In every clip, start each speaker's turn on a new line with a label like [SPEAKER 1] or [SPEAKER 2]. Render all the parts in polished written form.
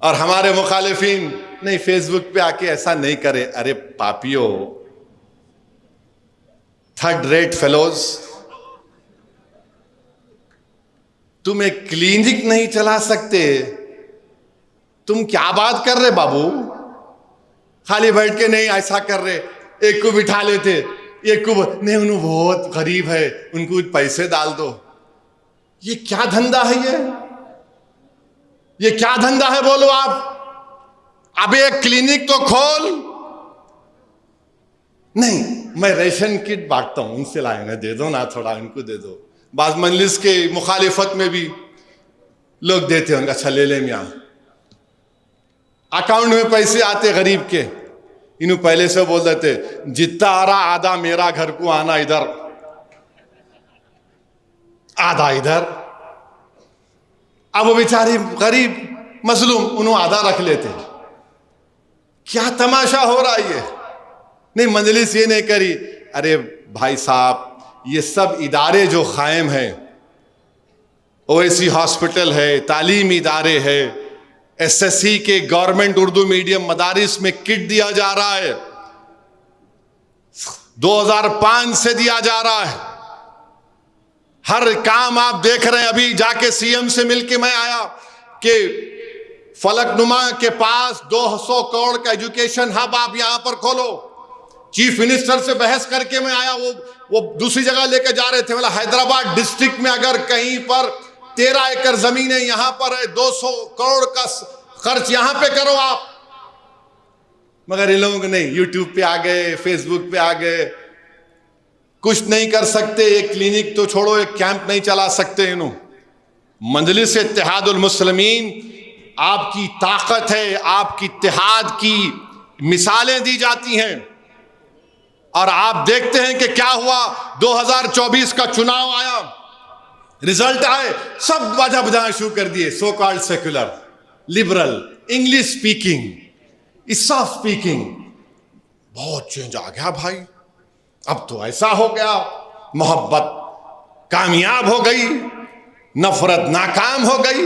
[SPEAKER 1] और हमारे मुखालिफिन नहीं फेसबुक पे आके ऐसा नहीं करे। अरे पापियो, थर्ड रेट फेलोज, तुम एक क्लिनिक नहीं चला सकते, तुम क्या बात कर रहे बाबू? खाली बैठ के नहीं ऐसा कर रहे, एक को बिठा लेते, एक को नहीं उन्हें बहुत गरीब है उनको पैसे डाल दो। ये क्या धंधा है? ये क्या धंधा है बोलो आप? अब एक क्लिनिक तो खोल। नहीं मैं रेशन किट बांटता हूं, उनसे लाएंगे, दे दो ना थोड़ा, उनको दे दो। बाज मजलिस के मुखालिफत में भी लोग देते होंगे, अच्छा ले ले मियां, अकाउंट में पैसे आते गरीब के, इन्हों पहले से बोल देते जितना आ रहा आधा मेरा, घर को आना इधर, आधा इधर। अब वो बेचारे गरीब मजलूम उन्होंने आधा रख लेते। क्या तमाशा हो रहा है ये? नहीं मजलिस ये नहीं करी। अरे भाई साहब, ये सब इदारे जो कायम है, ओएसी हॉस्पिटल है, तालीमी इदारे है, एसएससी के गवर्नमेंट उर्दू मीडियम मदारिस में किट दिया जा रहा है, 2005 से दिया जा रहा है। हर काम आप देख रहे हैं। अभी जाके सीएम से मिलके मैं आया कि फलकनुमा के पास 200 करोड़ का एजुकेशन हब आप यहां पर खोलो। चीफ मिनिस्टर से बहस करके मैं आया, वो दूसरी जगह लेके जा रहे थे। बोला हैदराबाद डिस्ट्रिक्ट में अगर कहीं पर 13 एकड़ जमीन है, यहां पर है 200 करोड़ का खर्च यहां पे करो आप। मगर ये लोग नहीं, यूट्यूब पे आ गए, फेसबुक पे आ गए, कुछ नहीं कर सकते। एक क्लिनिक तो छोड़ो, एक कैंप नहीं चला सकते। इन्हों मजलिस इत्तेहादुल मुस्लिमीन आपकी ताकत है, आपकी इत्तेहाद की मिसालें दी जाती हैं। और आप देखते हैं कि क्या हुआ। 2024 का चुनाव आया, रिजल्ट आए, सब बाजा बजाना शुरू कर दिए। So called secular, liberal, English speaking, ईसा स्पीकिंग, बहुत चेंज आ गया भाई। अब तो ऐसा हो गया, मोहब्बत कामयाब हो गई, नफरत नाकाम हो गई।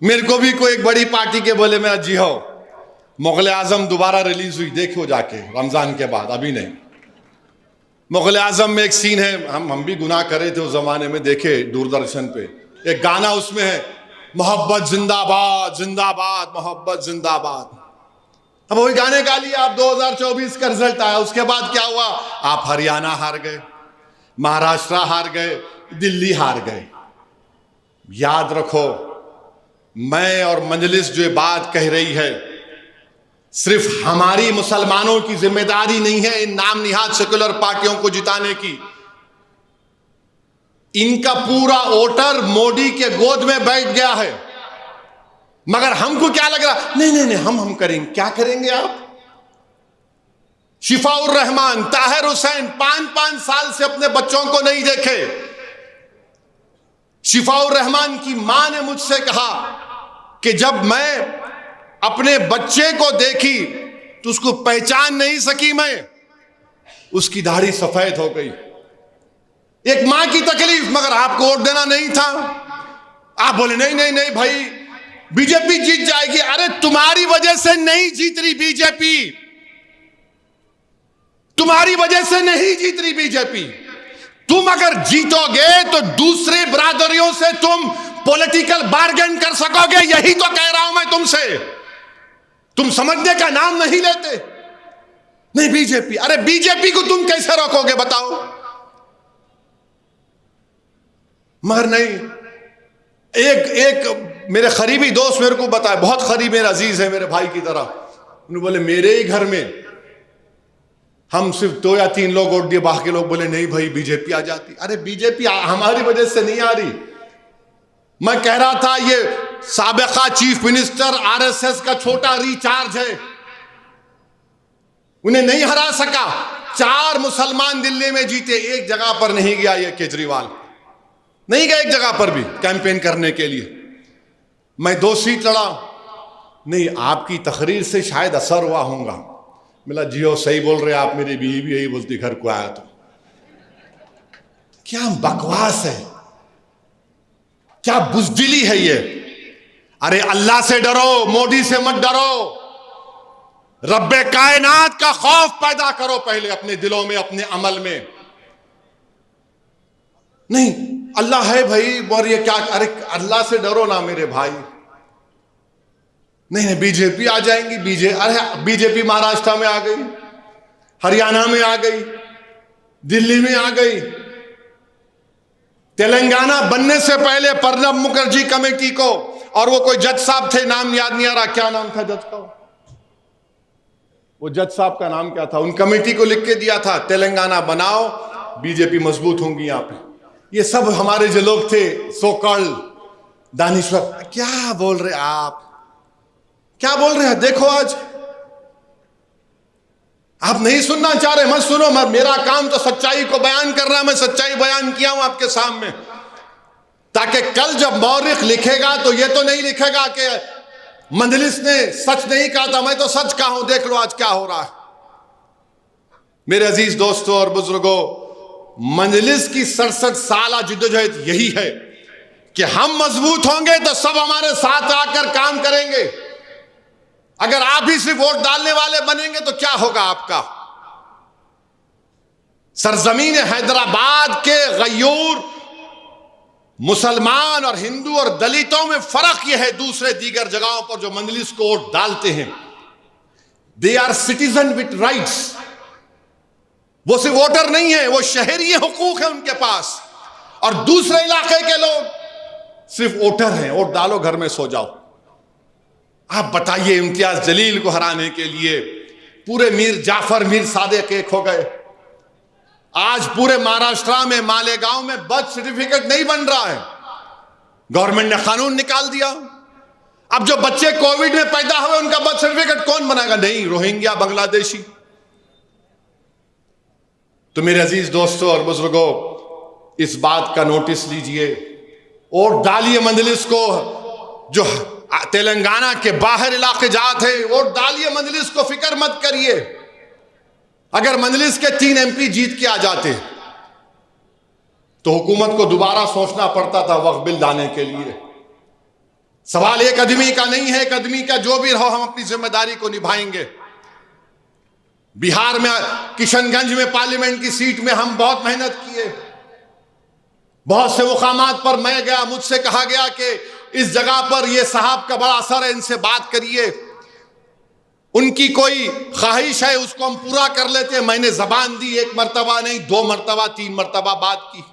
[SPEAKER 1] मेरे को भी कोई एक बड़ी पार्टी के बोले मेरा जी हो, मुगल आजम दोबारा रिलीज हुई, देखो जाके रमजान के बाद, अभी नहीं। मुगल आजम में एक सीन है, हम भी गुनाह करे थे उस जमाने में, देखे दूरदर्शन पे एक गाना, उसमें है मोहब्बत जिंदाबाद जिंदाबाद मोहब्बत जिंदाबाद। अब वही गाने गा लिए आप। 2024 का रिजल्ट आया, उसके बाद क्या हुआ? आप हरियाणा हार गए, महाराष्ट्र हार गए, दिल्ली हार गए। याद रखो, मैं और मजलिस जो बात कह रही है, सिर्फ हमारी मुसलमानों की जिम्मेदारी नहीं है इन नाम निहाद सेकुलर पार्टियों को जिताने की। इनका पूरा वोटर मोदी के गोद में बैठ गया है। मगर हमको क्या लग रहा, नहीं नहीं नहीं, हम करेंगे। क्या करेंगे आप? शिफाउर रहमान, ताहिर हुसैन 5-5 साल से अपने बच्चों को नहीं देखे। शिफाउर रहमान की मां ने मुझसे कहा कि जब मैं अपने बच्चे को देखी तो उसको पहचान नहीं सकी मैं, उसकी दाढ़ी सफेद हो गई। एक मां की तकलीफ, मगर आपको वोट देना नहीं था। आप बोले नहीं नहीं नहीं भाई, बीजेपी जीत जाएगी। अरे तुम्हारी वजह से नहीं जीत रही बीजेपी, तुम्हारी वजह से नहीं जीत रही बीजेपी। तुम अगर जीतोगे तो दूसरे बिरादरियों से तुम पॉलिटिकल बार्गेन कर सकोगे। यही तो कह रहा हूं मैं तुमसे। तुम समझने का नाम नहीं लेते। नहीं बीजेपी, अरे बीजेपी को तुम कैसे रोकोगे बताओ? मगर नहीं, एक मेरे करीबी दोस्त मेरे को बताया, बहुत करीब, मेरा अजीज है, मेरे भाई की तरह। उन्होंने बोले मेरे ही घर में हम सिर्फ 2 या 3 लोग वोट दिए, बाकी लोग बोले नहीं भाई बीजेपी आ जाती। अरे बीजेपी हमारी वजह से नहीं आ रही। मैं कह रहा था ये साबिका चीफ मिनिस्टर आरएसएस का छोटा रिचार्ज है, उन्हें नहीं हरा सका। 4 मुसलमान दिल्ली में जीते, एक जगह पर नहीं गया ये केजरीवाल, नहीं गया एक जगह पर भी कैंपेन करने के लिए। मैं 2 सीट लड़ा, नहीं आपकी तकरीर से शायद असर हुआ होगा। मिला जियो सही बोल रहे आप, मेरी बीवी भी यही बोलती घर को आया तो। क्या बकवास है, क्या बुजदिली है ये। अरे अल्लाह से डरो, मोदी से मत डरो। रब्बे कायनात का खौफ पैदा करो पहले अपने दिलों में, अपने अमल में। नहीं, अल्लाह है भाई, और ये क्या, अरे अल्लाह से डरो ना मेरे भाई। नहीं बीजेपी आ जाएंगी, अरे बीजेपी महाराष्ट्र में आ गई, हरियाणा में आ गई, दिल्ली में आ गई। तेलंगाना बनने से पहले प्रणब मुखर्जी कमेटी को, और वो कोई जज साहब थे, नाम याद नहीं आ रहा, क्या नाम था जज का, वो जज साहब का नाम क्या था, उन कमेटी को लिख के दिया था तेलंगाना बनाओ, बीजेपी मजबूत होंगी यहाँ पे। ये सब हमारे जो लोग थे सो कॉल्ड दानिश्वर, क्या बोल रहे आप, क्या बोल रहे हैं। देखो आज आप नहीं सुनना चाह रहे, मत सुनो, मेरा काम तो सच्चाई को बयान कर रहा है, मैं सच्चाई बयान किया हूं आपके सामने, ताकि कल जब मौरिख लिखेगा तो ये तो नहीं लिखेगा कि मंजलिस ने सच नहीं कहा था, मैं तो सच कहा हूं, देख लो आज क्या हो रहा है। मेरे अजीज दोस्तों और बुजुर्गों, मंजलिस की 67 साल जिद्दोजहद यही है कि हम मजबूत होंगे तो सब हमारे साथ आकर काम करेंगे। अगर आप ही सिर्फ वोट डालने वाले बनेंगे तो क्या होगा आपका। सरजमीन हैदराबाद के गयूर मुसलमान और हिंदू और दलितों में फर्क यह है दूसरे दीगर जगहों पर जो मंजलिस को वोट डालते हैं, they are citizen with rights. वो सिर्फ वोटर नहीं है, वो शहरी हुकूक है उनके पास। और दूसरे इलाके के लोग सिर्फ वोटर हैं, वोट डालो घर में सो जाओ। आप बताइए, इम्तियाज जलील को हराने के लिए पूरे मीर जाफर मीर सादिक एक हो गए। आज पूरे महाराष्ट्र में मालेगांव में बर्थ सर्टिफिकेट नहीं बन रहा है, गवर्नमेंट ने कानून निकाल दिया। अब जो बच्चे कोविड में पैदा हुए उनका बर्थ सर्टिफिकेट कौन बनाएगा? नहीं, रोहिंग्या बांग्लादेशी। तो मेरे अजीज दोस्तों और बुजुर्गों, इस बात का नोटिस लीजिए और डालिए मंजलिस को। जो तेलंगाना के बाहर इलाके जाते हैं वोट डालिए मंजलिस को, फिक्र मत करिए। अगर मंजलिस के 3 MP जीत के आ जाते तो हुकूमत को दोबारा सोचना पड़ता था वक्फ बिल लाने के लिए। सवाल एक आदमी का नहीं है, एक आदमी का जो भी रहो, हम अपनी जिम्मेदारी को निभाएंगे। बिहार में किशनगंज में पार्लियामेंट की सीट में हम बहुत मेहनत किए, बहुत से मुकामात पर मैं गया, मुझसे कहा गया कि इस जगह पर ये साहब का बड़ा असर है, इनसे बात करिए, उनकी कोई ख्वाहिश है उसको हम पूरा कर लेते हैं। मैंने जबान दी, 1 मरतबा नहीं, 2 मरतबा 3 मरतबा बात की,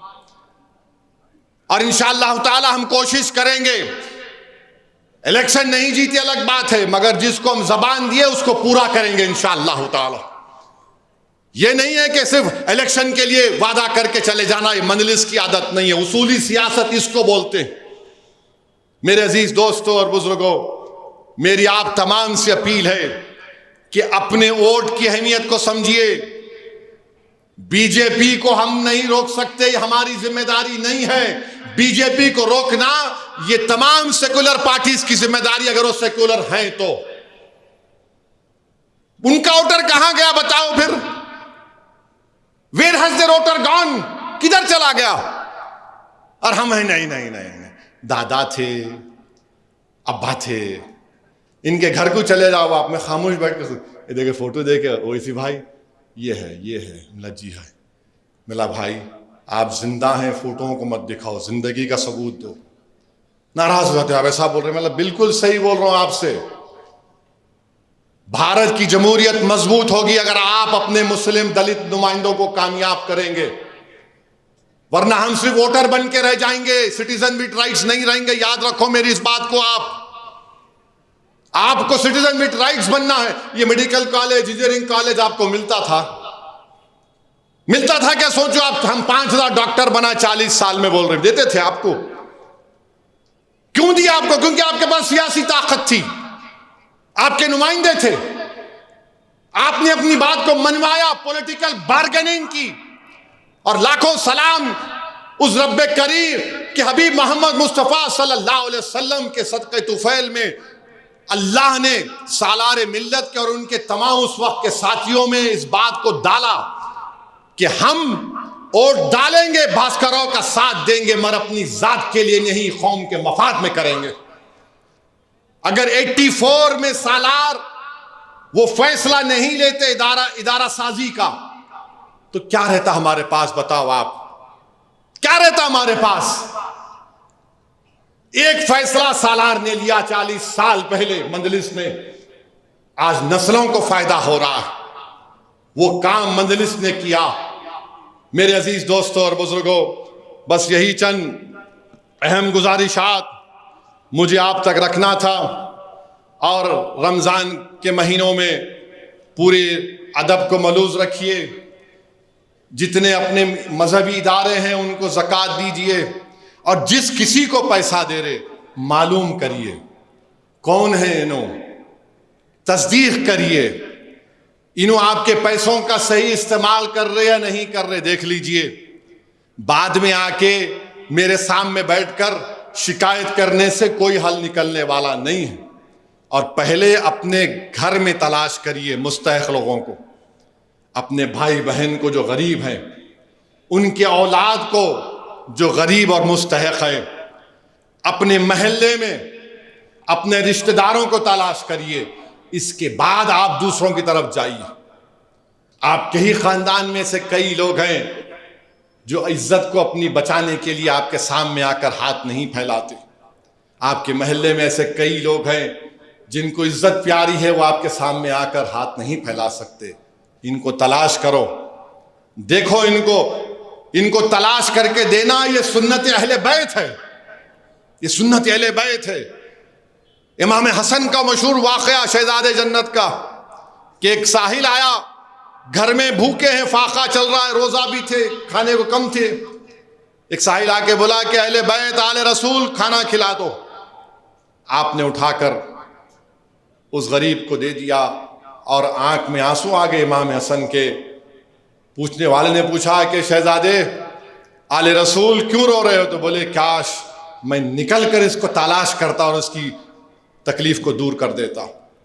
[SPEAKER 1] और इंशाअल्लाह ताला हम कोशिश करेंगे। इलेक्शन नहीं जीती अलग बात है, मगर जिसको हम जबान दिए उसको पूरा करेंगे इंशाअल्लाह ताला। ये नहीं है कि सिर्फ इलेक्शन के लिए वादा करके चले जाना, ये मंजलिस की आदत नहीं है, उसूली सियासत इसको बोलते हैं। मेरे अजीज दोस्तों और बुजुर्गों, मेरी आप तमाम से अपील है कि अपने वोट की अहमियत को समझिए। बीजेपी को हम नहीं रोक सकते, ये हमारी जिम्मेदारी नहीं है। बीजेपी को रोकना ये तमाम सेकुलर पार्टीज की जिम्मेदारी, अगर वो सेकुलर हैं तो। उनका वोटर कहां गया बताओ फिर? Where has their voter gone? किधर चला गया? और हम हैं नहीं नहीं नहीं, नहीं। दादा थे, अब्बा थे, इनके घर को चले जाओ आप, में खामोश बैठ के देखे फोटो देखे, ओसी भाई ये है, मिला जी है, मिला भाई आप जिंदा हैं, फोटोओं को मत दिखाओ, जिंदगी का सबूत दो। नाराज हो जाते हैं आप, ऐसा बोल रहे हैं, मतलब बिल्कुल सही बोल रहा हूं आपसे। भारत की जमहूरियत मजबूत होगी अगर आप अपने मुस्लिम दलित नुमाइंदों को कामयाब करेंगे, वरना हम सिर्फ वोटर बन के रह जाएंगे, सिटीजन विद राइट्स नहीं रहेंगे। याद रखो मेरी इस बात को, आपको सिटीजन विद राइट्स बनना है। ये मेडिकल कॉलेज, इंजीनियरिंग कॉलेज आपको मिलता था क्या? सोचो आप, हम 5000 डॉक्टर बना 40 साल में बोल रहे, देते थे आपको? क्यों दिया आपको? क्योंकि आपके पास सियासी ताकत थी, आपके नुमाइंदे थे, आपने अपनी बात को मनवाया, पॉलिटिकल बार्गेनिंग की। और लाखों सलाम उस रब्बे करीम के हबीब मोहम्मद मुस्तफ़ा सल्लल्लाहु अलैहि वसल्लम के सदक़े तुफ़ैल में अल्लाह ने सालारे मिल्लत के और उनके तमाम उस वक्त के साथियों में इस बात को डाला कि हम वोट डालेंगे, भास्करों का साथ देंगे, मगर अपनी जात के लिए नहीं, कौम के मफाद में करेंगे। अगर 84 में सालार वो फैसला नहीं लेते इदारा साजी का, तो क्या रहता हमारे पास? बताओ आप, क्या रहता हमारे पास? एक फैसला सालार ने लिया 40 साल पहले मजलिस में, आज नस्लों को फायदा हो रहा है। वो काम मजलिस ने किया। मेरे अजीज दोस्तों और बुजुर्गों, बस यही चंद अहम गुजारिशात मुझे आप तक रखना था। और रमज़ान के महीनों में पूरे अदब को मलूज़ रखिए। जितने अपने मजहबी इदारे हैं उनको ज़कात दीजिए, और जिस किसी को पैसा दे रहे मालूम करिए कौन है इन्हों, तस्दीक करिए इन्हों आपके पैसों का सही इस्तेमाल कर रहे या नहीं कर रहे, देख लीजिए। बाद में आके मेरे सामने बैठकर शिकायत करने से कोई हल निकलने वाला नहीं है। और पहले अपने घर में तलाश करिए मुस्तहक लोगों को, अपने भाई बहन को जो गरीब हैं, उनके औलाद को जो गरीब और मुस्तहक है, अपने महल्ले में अपने रिश्तेदारों को तलाश करिए। इसके बाद आप दूसरों की तरफ जाइए। आपके ही खानदान में से कई लोग हैं जो इज्जत को अपनी बचाने के लिए आपके सामने आकर हाथ नहीं फैलाते। आपके महल्ले में ऐसे कई लोग हैं जिनको इज्जत प्यारी है, वो आपके सामने आकर हाथ नहीं फैला सकते। इनको तलाश करो, देखो इनको तलाश करके देना। ये सुन्नत अहले बैत है, ये सुन्नत अहले बैत है। इमाम हसन का मशहूर वाक़या शहजादे जन्नत का, कि एक साहिल आया, घर में भूखे हैं, फाका चल रहा है, रोजा भी थे, खाने को कम थे। एक साहिल आके बोला कि अहले बैत आले रसूल खाना खिला दो। आपने उठाकर उस गरीब को दे दिया और आंख में आंसू आ गए इमाम हसन के। पूछने वाले ने पूछा कि शहजादे आले रसूल क्यों रो रहे हो? तो बोले काश मैं निकल कर इसको तलाश करता और उसकी तकलीफ को दूर कर देता।